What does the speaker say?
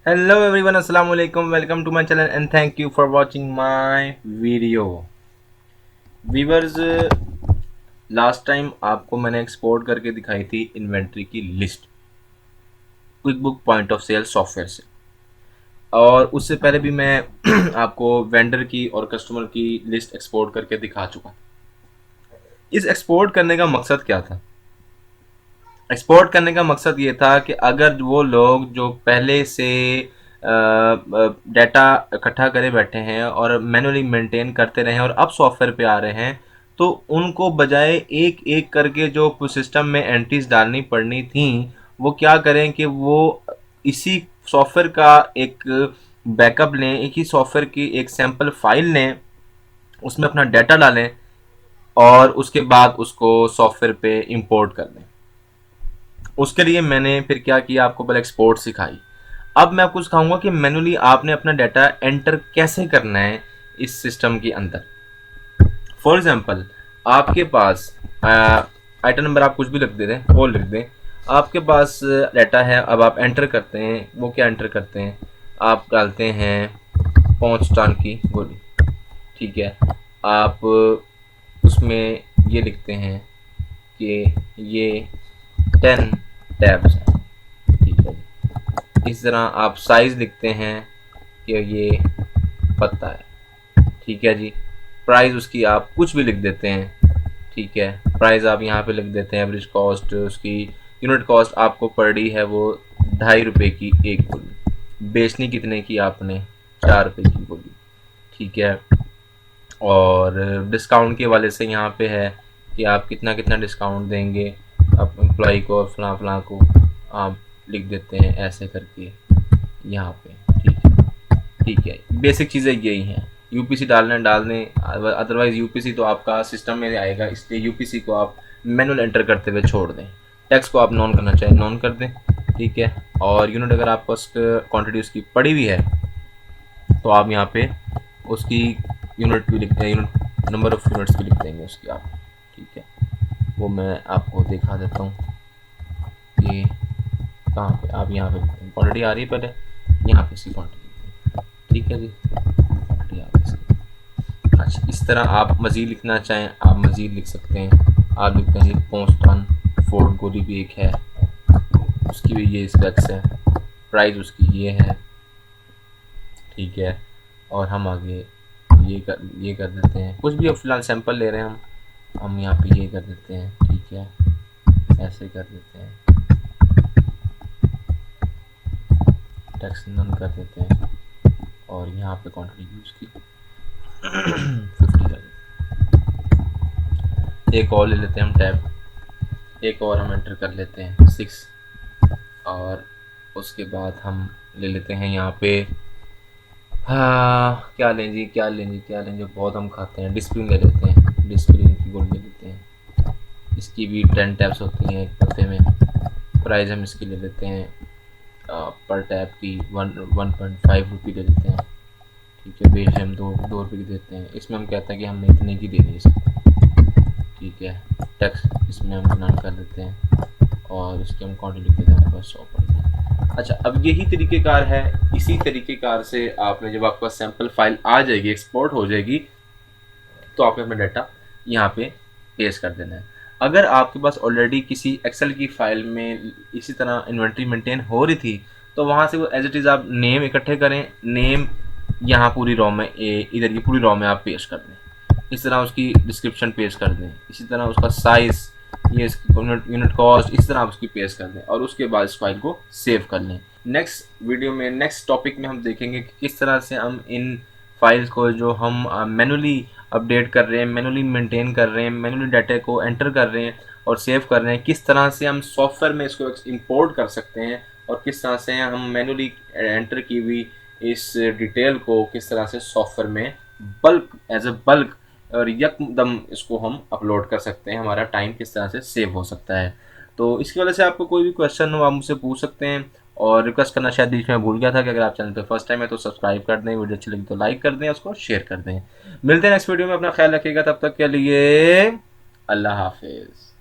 Hello everyone, assalamu alaikum. Welcome to my channel and thank you for watching my video. Viewers, last time आपको मैंने export करके दिखाई थी inventory की list quick book point of sale software से, और उससे पहले भी मैं आपको वेंडर की और कस्टमर की लिस्ट एक्सपोर्ट करके दिखा चुका। इस एक्सपोर्ट करने का मकसद क्या था? एक्सपोर्ट करने का मकसद ये था कि अगर वो लोग जो पहले से डाटा इकट्ठा करे बैठे हैं और मैनुअली मेंटेन करते रहे और अब सॉफ्टवेयर पे आ रहे हैं, तो उनको बजाय एक एक करके जो सिस्टम में एंट्रीज डालनी पड़नी थी, वो क्या करें कि वो इसी सॉफ्टवेयर का एक बैकअप लें, एक ही सॉफ्टवेयर की एक सैम्पल फाइल लें, उसमें अपना डाटा डालें और उसके बाद उसको सॉफ्टवेयर पे इंपोर्ट कर लें। उसके लिए मैंने फिर क्या किया, आपको पहले एक्सपोर्ट सिखाई। अब मैं आपको सिखाऊंगा कि मैनुअली आपने अपना डाटा एंटर कैसे करना है इस सिस्टम के अंदर। फॉर एग्जांपल, आपके पास आइटम नंबर आप कुछ भी लिख दे दें और लिख दें, आपके पास डाटा है। अब आप एंटर करते हैं, वो क्या एंटर करते हैं, आप डालते हैं 5 टन की गोली, ठीक है। आप उसमें ये लिखते हैं कि ये 10 टैब्स हैं, ठीक है। इस तरह आप साइज लिखते हैं कि ये पत्ता है, ठीक है जी। प्राइस उसकी आप कुछ भी लिख देते हैं, ठीक है। प्राइस आप यहाँ पे लिख देते हैं, एवरेज कॉस्ट उसकी, यूनिट कॉस्ट आपको पड़ रही है वो 2.5 रुपये की एक गोली, बेचनी कितने की आपने, 4 रुपये की गोली, ठीक है। और डिस्काउंट के वाले से यहाँ पे है कि आप कितना कितना डिस्काउंट देंगे आप एम्प्लॉय को और फलां फलां को, आप लिख देते हैं ऐसे करके यहाँ पे, ठीक है। ठीक है, बेसिक चीज़ें यही हैं। यूपीसी डालना डाल दें, अदरवाइज़ यूपीसी तो आपका सिस्टम में आएगा, इसलिए यूपीसी को आप मैनुअल एंटर करते हुए छोड़ दें। टैक्स को आप नॉन करना चाहें नॉन कर दें, ठीक है। और यूनिट अगर आपको क्वान्टिटी उसकी पड़ी हुई है तो आप यहाँ पे उसकी यूनिट भी लिखते हैं, यूनिट नंबर ऑफ यूनिट्स भी लिख देंगे उसकी आप, ठीक है। वो मैं आपको दिखा देता हूँ कि कहाँ पे आप यहाँ पे क्वान्टिटी आ रही है, पहले यहाँ पे इसकी क्वान्टिटी, ठीक है जी, क्वान्टिटी आ रही है इसकी। अच्छा, इस तरह आप मज़ीद लिखना चाहें आप मज़ीद लिख सकते हैं। आप लिखते हैं 5 टन फोर्ड गोली भी एक है, उसकी भी ये स्पेक्स है, प्राइस उसकी ये है, ठीक है। और हम आगे ये कर देते हैं, कुछ भी अब फिलहाल सैंपल ले रहे हैं हम यहाँ पे ये कर देते हैं, ठीक है। ऐसे कर देते हैं, टैक्स नन कर देते हैं और यहाँ पे क्वांटिटी यूज़ की 50 कर देते। एक और ले लेते हैं हम टैब, एक और हम एंटर कर लेते हैं 6, और उसके बाद हम ले लेते हैं यहाँ पे, हाँ क्या लें जी, क्या लें जी, क्या लें जो बहुत हम खाते हैं, डिस्प्लिन ले लेते हैं, डिस्प्लिन की गोली ले लेते हैं। इसकी भी 10 टैब्स होती हैं एक पत्ते में। प्राइस हम इसकी ले लेते हैं पर टैब की 1.5 रुपये ले लेते हैं, ठीक है। बेच हम 2 रुपये की देते हैं। इसमें हम कहते हैं कि हमने इतने की देनी है इसको, ठीक है। टैक्स इसमें हम नन कर देते हैं और इसकी हम क्वान्टिटी लिख देते हैं, हमारे पास 100 पड़ती है। अच्छा, अब यही तरीक़ेकार है। इसी तरीक़ेकार से आपने जब आपके पास सैम्पल फाइल आ जाएगी, एक्सपोर्ट हो जाएगी, तो आपने अपना डाटा यहाँ पे पेस्ट कर देना है। अगर आपके पास ऑलरेडी किसी एक्सेल की फाइल में इसी तरह इन्वेंट्री मेंटेन हो रही थी, तो वहाँ से वो एज इट इज़ आप नेम इकट्ठे करें, नेम यहाँ पूरी रॉ में इधर की पूरी रॉ में आप पेश कर दें, इस तरह उसकी डिस्क्रिप्शन पेश कर दें, इसी तरह उसका साइज़, ये इसकी यूनिट कॉस्ट, इस तरह आप उसकी पेश कर दें और उसके बाद इस फाइल को सेव कर लें। नेक्स्ट वीडियो में, नेक्स्ट टॉपिक में हम देखेंगे कि किस तरह से हम इन फाइल्स को जो हम मैनुअली अपडेट कर रहे हैं, मैनुअली मेंटेन कर रहे हैं, मैनुअली डाटा को एंटर कर रहे हैं और सेव कर रहे हैं, किस तरह से हम सॉफ्टवेयर में इसको इंपोर्ट कर सकते हैं और किस तरह से हम मैनुअली एंटर की हुई इस डिटेल को किस तरह से सॉफ्टवेयर में बल्क एज ए बल्क और यकदम इसको हम अपलोड कर सकते हैं, हमारा टाइम किस तरह से सेव हो सकता है। तो इसकी वजह से आपको कोई भी क्वेश्चन हो आप मुझसे पूछ सकते हैं। और रिक्वेस्ट करना शायद बीच में भूल गया था कि अगर आप चैनल पे फर्स्ट टाइम है तो सब्सक्राइब कर दें, वीडियो अच्छी लगी तो लाइक कर दें, उसको शेयर कर दें। मिलते हैं नेक्स्ट वीडियो में, अपना ख्याल रखिएगा, तब तक के लिए अल्लाह हाफिज़।